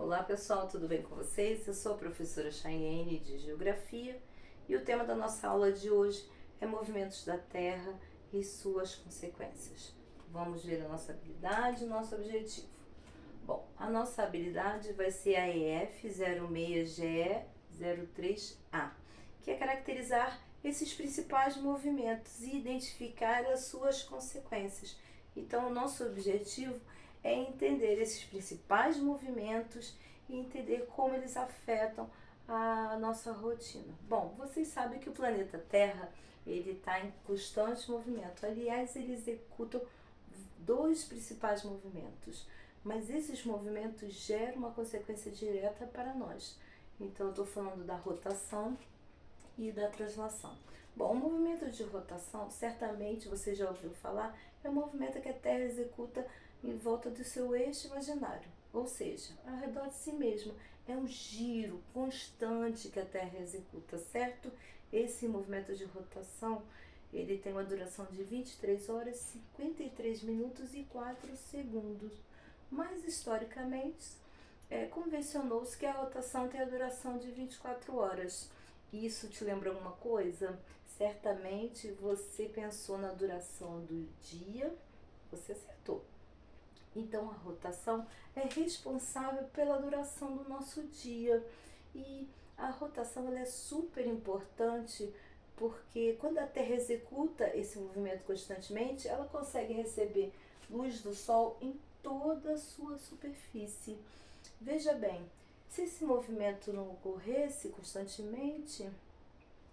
Olá pessoal, tudo bem com vocês? Eu sou a professora Chayenne de Geografia e o tema da nossa aula de hoje é movimentos da Terra e suas consequências. Vamos ver a nossa habilidade e o nosso objetivo. Bom, a nossa habilidade vai ser a EF06GE03A, que é caracterizar esses principais movimentos e identificar as suas consequências. Então, o nosso objetivo é entender esses principais movimentos e entender como eles afetam a nossa rotina. Bom, vocês sabem que o planeta Terra ele está em constante movimento. Aliás, ele executa dois principais movimentos, mas esses movimentos geram uma consequência direta para nós. Então, eu estou falando da rotação e da translação. Bom, o movimento de rotação, certamente você já ouviu falar, é um movimento que a Terra executa em volta do seu eixo imaginário, ou seja, ao redor de si mesma. É um giro constante que a Terra executa, certo? Esse movimento de rotação, ele tem uma duração de 23 horas, 53 minutos e 4 segundos. Mas, historicamente, convencionou-se que a rotação tem a duração de 24 horas. Isso te lembra alguma coisa? Certamente você pensou na duração do dia, você acertou. Então, a rotação é responsável pela duração do nosso dia. E a rotação ela é super importante porque quando a Terra executa esse movimento constantemente, ela consegue receber luz do Sol em toda a sua superfície. Veja bem, se esse movimento não ocorresse constantemente,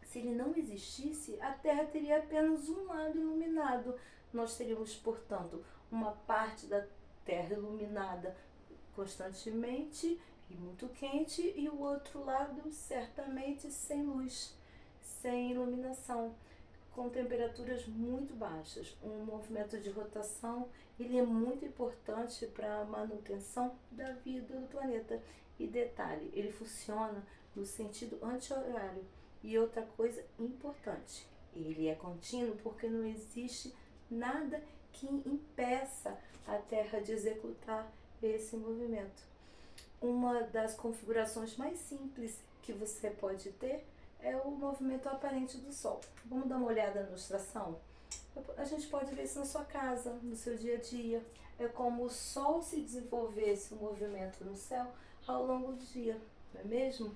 se ele não existisse, a Terra teria apenas um lado iluminado. Nós teríamos, portanto, uma parte da Terra iluminada constantemente e muito quente, e o outro lado certamente sem luz, sem iluminação, com temperaturas muito baixas. Um movimento de rotação ele é muito importante para a manutenção da vida do planeta. E detalhe, ele funciona no sentido anti-horário. E outra coisa importante, ele é contínuo porque não existe nada que impeça a Terra de executar esse movimento. Uma das configurações mais simples que você pode ter é o movimento aparente do Sol. Vamos dar uma olhada na ilustração? A gente pode ver isso na sua casa, no seu dia a dia. É como o Sol se desenvolvesse o movimento no céu ao longo do dia, não é mesmo?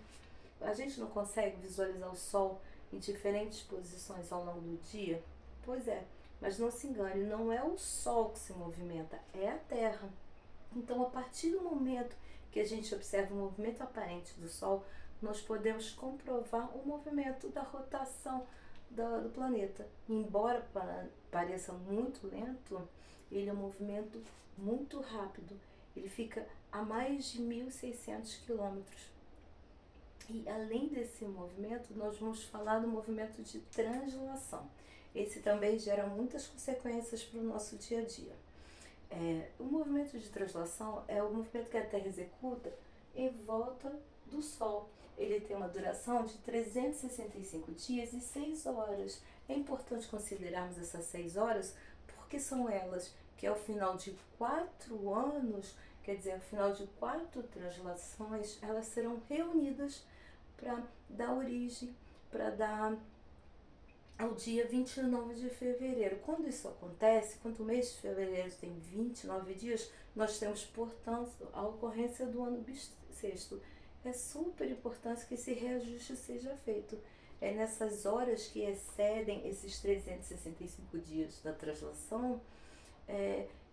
A gente não consegue visualizar o Sol em diferentes posições ao longo do dia? Pois é, mas não se engane, não é o Sol que se movimenta, é a Terra. Então, a partir do momento que a gente observa o movimento aparente do Sol, nós podemos comprovar o movimento da rotação do planeta. Embora pareça muito lento, ele é um movimento muito rápido. Ele fica a mais de 1.600 quilômetros. E além desse movimento, nós vamos falar do movimento de translação. Esse também gera muitas consequências para o nosso dia a dia. O movimento de translação é o movimento que a Terra executa em volta do Sol. Ele tem uma duração de 365 dias e 6 horas. É importante considerarmos essas 6 horas porque são elas que ao final de 4 anos, quer dizer, ao final de 4 translações, elas serão reunidas para dar origem, para dar ao dia 29 de fevereiro. Quando isso acontece, quando o mês de fevereiro tem 29 dias, nós temos, portanto, a ocorrência do ano bissexto. É super importante que esse reajuste seja feito. É nessas horas que excedem esses 365 dias da translação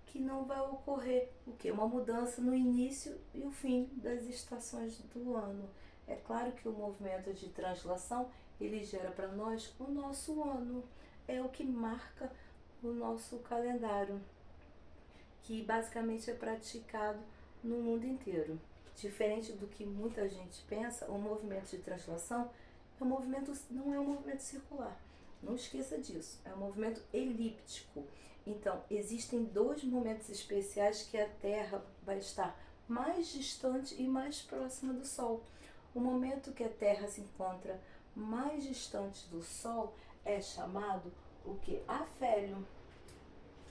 que não vai ocorrer o quê? Uma mudança no início e o fim das estações do ano. É claro que o movimento de translação ele gera para nós o nosso ano, é o que marca o nosso calendário, que basicamente é praticado no mundo inteiro. Diferente do que muita gente pensa, o movimento de translação não é um movimento circular. Não esqueça disso, é um movimento elíptico. Então, existem dois momentos especiais que a Terra vai estar mais distante e mais próxima do Sol. O momento que a Terra se encontra mais distante do Sol é chamado o que? Afélio.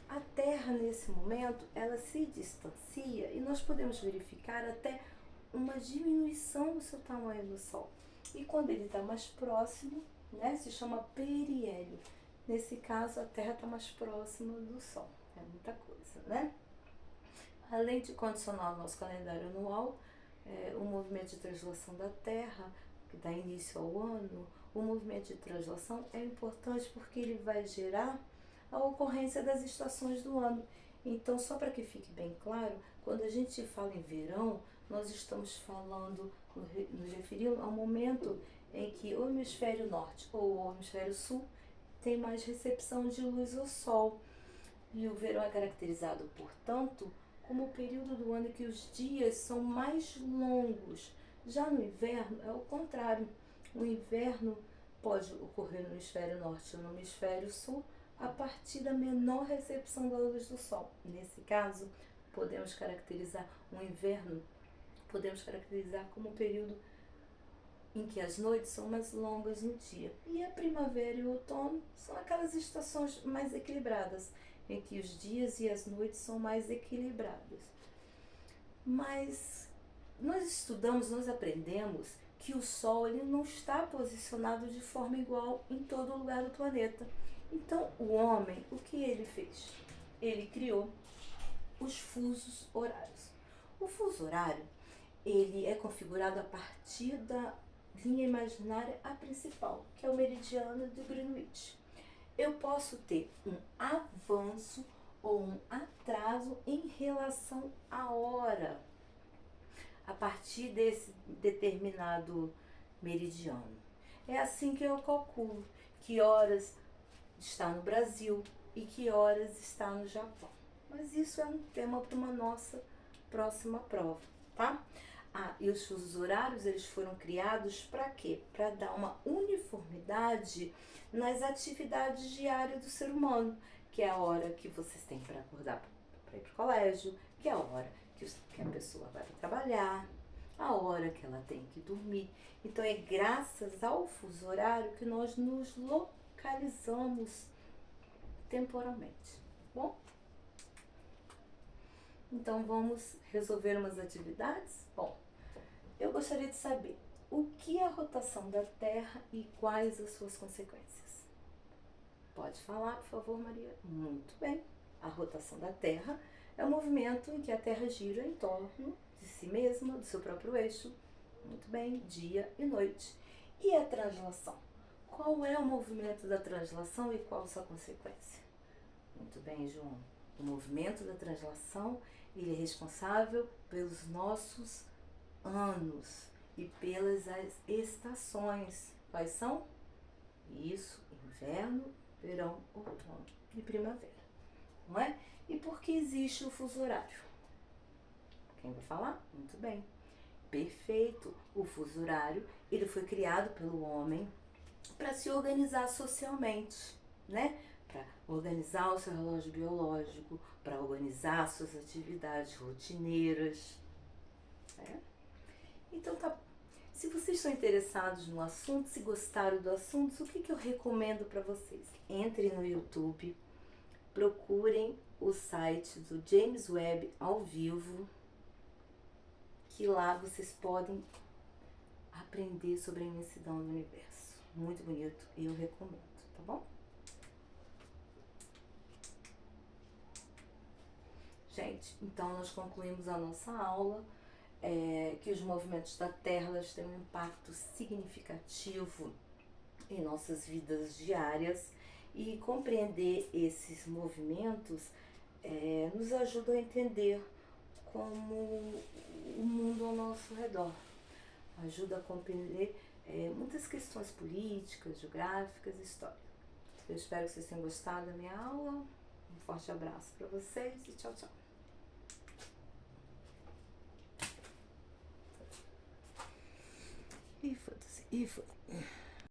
A Terra, nesse momento, ela se distancia e nós podemos verificar até uma diminuição do seu tamanho do Sol. E quando ele está mais próximo, né, se chama periélio. Nesse caso, a Terra está mais próxima do Sol. É muita coisa, né? Além de condicionar o nosso calendário anual, o movimento de translação da Terra, que dá início ao ano, o movimento de translação é importante porque ele vai gerar a ocorrência das estações do ano. Então, só para que fique bem claro, quando a gente fala em verão, nós estamos falando, nos referindo ao momento em que o hemisfério norte ou o hemisfério sul tem mais recepção de luz ao sol. E o verão é caracterizado, portanto, como o período do ano em que os dias são mais longos. Já no inverno é o contrário. O inverno pode ocorrer no hemisfério norte ou no hemisfério sul a partir da menor recepção da luz do sol. Nesse caso, podemos caracterizar o inverno, podemos caracterizar como um período em que as noites são mais longas no dia. E a primavera e o outono são aquelas estações mais equilibradas, em que os dias e as noites são mais equilibrados. Mas nós aprendemos que o Sol ele não está posicionado de forma igual em todo lugar do planeta. Então, o homem, o que ele fez? Ele criou os fusos horários. O fuso horário, ele é configurado a partir da linha imaginária a principal, que é o meridiano de Greenwich. Eu posso ter um avanço ou um atraso em relação à hora, a partir desse determinado meridiano. É assim que eu calculo que horas está no Brasil e que horas está no Japão. Mas isso é um tema para uma nossa próxima prova, tá? E os fusos horários, eles foram criados para quê? Para dar uma uniformidade nas atividades diárias do ser humano, que é a hora que vocês têm para acordar para ir para o colégio, que é a hora que a pessoa vai trabalhar, a hora que ela tem que dormir. Então é graças ao fuso horário que nós nos localizamos temporalmente, bom? Então vamos resolver umas atividades? Bom, eu gostaria de saber o que é a rotação da Terra e quais as suas consequências. Pode falar, por favor, Maria? Muito bem. A rotação da Terra é o movimento em que a Terra gira em torno de si mesma, do seu próprio eixo. Muito bem, dia e noite. E a translação? Qual é o movimento da translação e qual a sua consequência? Muito bem, João. O movimento da translação, ele é responsável pelos nossos anos e pelas estações. Quais são? Isso, inverno, verão, outono e primavera. Não é? E por que existe o fuso horário? Quem vai falar? Muito bem. Perfeito. O fuso horário, ele foi criado pelo homem para se organizar socialmente, né? Para organizar o seu relógio biológico, para organizar suas atividades rotineiras. Né? Então tá. Se vocês estão interessados no assunto, se gostaram do assunto, o que eu recomendo para vocês? Entrem no YouTube, procurem o site do James Webb ao vivo, que lá vocês podem aprender sobre a imensidão do universo. Muito bonito e eu recomendo, tá bom? Gente, então nós concluímos a nossa aula, que os movimentos da Terra elas têm um impacto significativo em nossas vidas diárias e compreender esses movimentos nos ajuda a entender como o mundo ao nosso redor. Ajuda a compreender muitas questões políticas, geográficas e históricas. Eu espero que vocês tenham gostado da minha aula. Um forte abraço para vocês e tchau, tchau. E foda-se, e foda-se.